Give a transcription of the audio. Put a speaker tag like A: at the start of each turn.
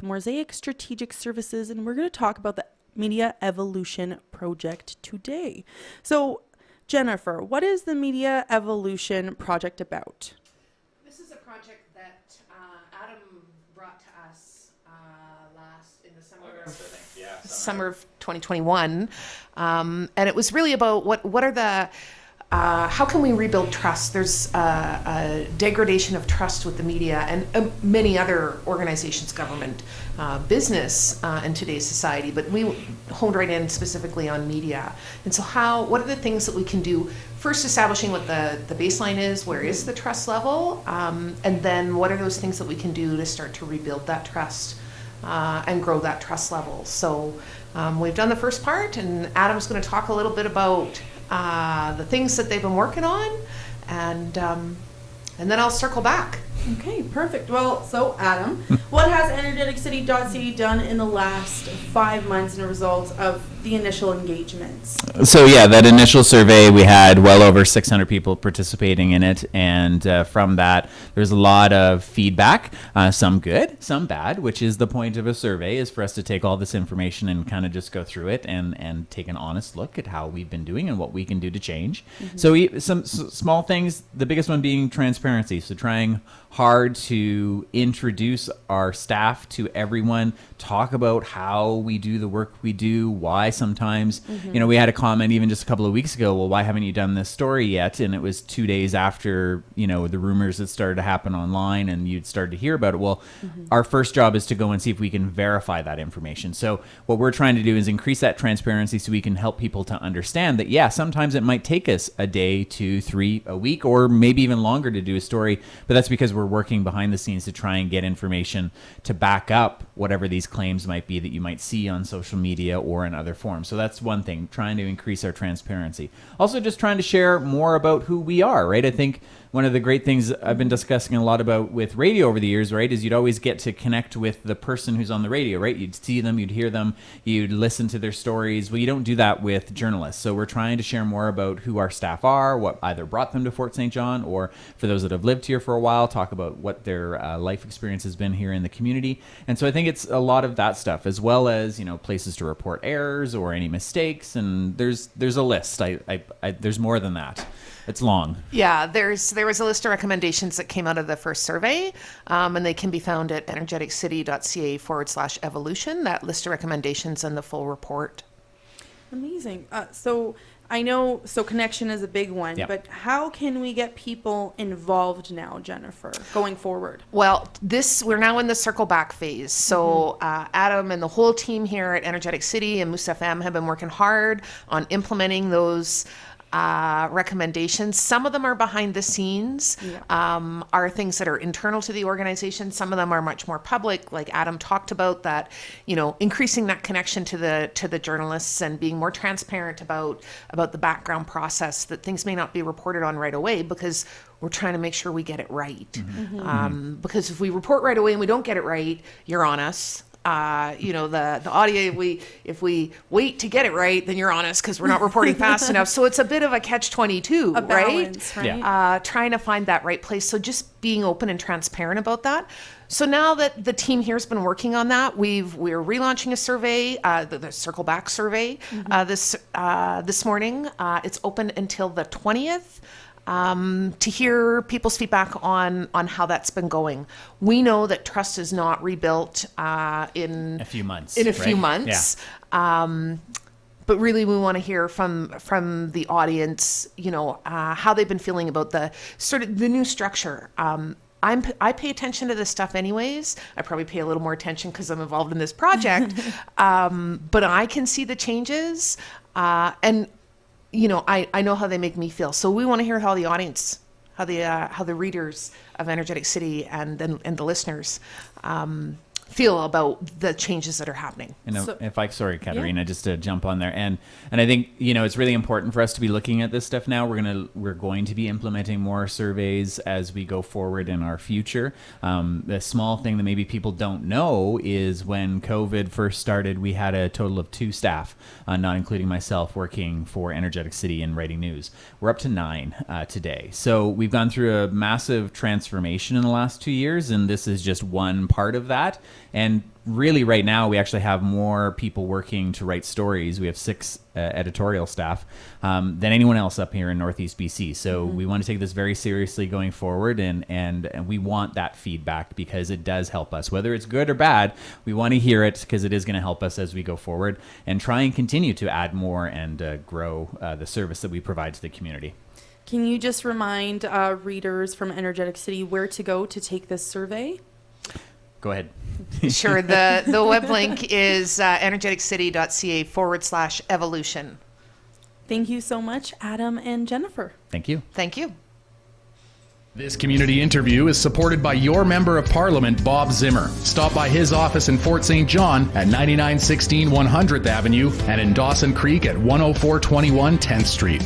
A: Mosaic Strategic Services, and we're going to talk about the Media Evolution Project today. So, Jennifer, what is the Media Evolution Project about?
B: This is a project that Adam brought to us in the summer of 2021, and it was really about what are the how can we rebuild trust? There's a degradation of trust with the media and many other organizations, government, business in today's society, but we honed right in specifically on media. And so what are the things that we can do? First, establishing what the baseline is, where is the trust level, and then what are those things that we can do to start to rebuild that trust and grow that trust level. So we've done the first part, and Adam's going to talk a little bit about the things that they've been working on, and then I'll circle back.
A: Okay, perfect. Well, so Adam, what has Energeticcity.ca done in the last 5 months in a result of the initial engagements?
C: So yeah, that initial survey, we had well over 600 people participating in it, and from that, there's a lot of feedback, some good, some bad, which is the point of a survey, is for us to take all this information and kind of just go through it and take an honest look at how we've been doing and what we can do to change. Mm-hmm. So some small things, the biggest one being transparency. So trying hard to introduce our staff to everyone, talk about how we do the work we do, why sometimes, we had a comment even just a couple of weeks ago, well, why haven't you done this story yet? And it was 2 days after, the rumors that started to happen online and you'd started to hear about it. Well, our first job is to go and see if we can verify that information. So what we're trying to do is increase that transparency so we can help people to understand that, yeah, sometimes it might take us a day, 2, 3, a week, or maybe even longer to do a story, but that's because we're working behind the scenes to try and get information to back up whatever these claims might be that you might see on social media or in other forms. So that's one thing, trying to increase our transparency. Also just trying to share more about who we are, right? I think one of the great things I've been discussing a lot about with radio over the years, right, is you'd always get to connect with the person who's on the radio, right? You'd see them, you'd hear them, you'd listen to their stories. Well, you don't do that with journalists. So we're trying to share more about who our staff are, what either brought them to Fort St. John, or for those that have lived here for a while, talk about what their life experience has been here in the community. And so I think it's a lot of that stuff, as well as, places to report errors or any mistakes. And there's a list. There's more than that. It's long.
B: Yeah, there was a list of recommendations that came out of the first survey, and they can be found at energeticcity.ca/evolution, that list of recommendations and the full report.
A: Amazing. So I know, connection is a big one,
C: Yep.
A: but how can we get people involved now, Jennifer, going forward?
B: Well, we're now in the circle back phase. So Adam and the whole team here at Energetic City and Moose FM have been working hard on implementing those recommendations. Some of them are behind the scenes, are things that are internal to the organization. Some of them are much more public, like Adam talked about, that, increasing that connection to the journalists and being more transparent about the background process, that things may not be reported on right away because we're trying to make sure we get it right. Because if we report right away and we don't get it right, you're on us. The audio, if we wait to get it right, then you're on us because we're not reporting fast enough. So it's a bit of a catch-22,
A: a balance, right?
C: Yeah.
B: Trying to find that right place. So just being open and transparent about that. So now that the team here has been working on that, we're relaunching a survey, the Circle Back survey, this morning. It's open until the 20th. To hear people's feedback on how that's been going. We know that trust is not rebuilt in
C: a few months.
B: Yeah. But really, we want to hear from the audience, how they've been feeling about the sort of the new structure. I pay attention to this stuff anyways. I probably pay a little more attention because I'm involved in this project. But I can see the changes, and I know how they make me feel. So we want to hear how the audience, how the readers of Energetic City and the listeners feel about the changes that are happening.
C: Sorry, Katerina, just to jump on there. And I think, it's really important for us to be looking at this stuff now. We're going to be implementing more surveys as we go forward in our future. The small thing that maybe people don't know is when COVID first started, we had a total of 2 staff, not including myself, working for Energetic City and writing news. We're up to 9 today. So we've gone through a massive transformation in the last 2 years, and this is just one part of that. And really right now we actually have more people working to write stories. We have 6 editorial staff than anyone else up here in Northeast BC. So we want to take this very seriously going forward, and we want that feedback because it does help us. Whether it's good or bad, we want to hear it because it is going to help us as we go forward and try and continue to add more and grow the service that we provide to the community.
A: Can you just remind readers from Energetic City where to go to take this survey?
C: Go ahead.
B: Sure. The web link is energeticcity.ca/evolution.
A: Thank you so much, Adam and Jennifer.
C: Thank you.
B: Thank you.
D: This community interview is supported by your Member of Parliament, Bob Zimmer. Stop by his office in Fort St. John at 9916 100th Avenue and in Dawson Creek at 10421 10th Street.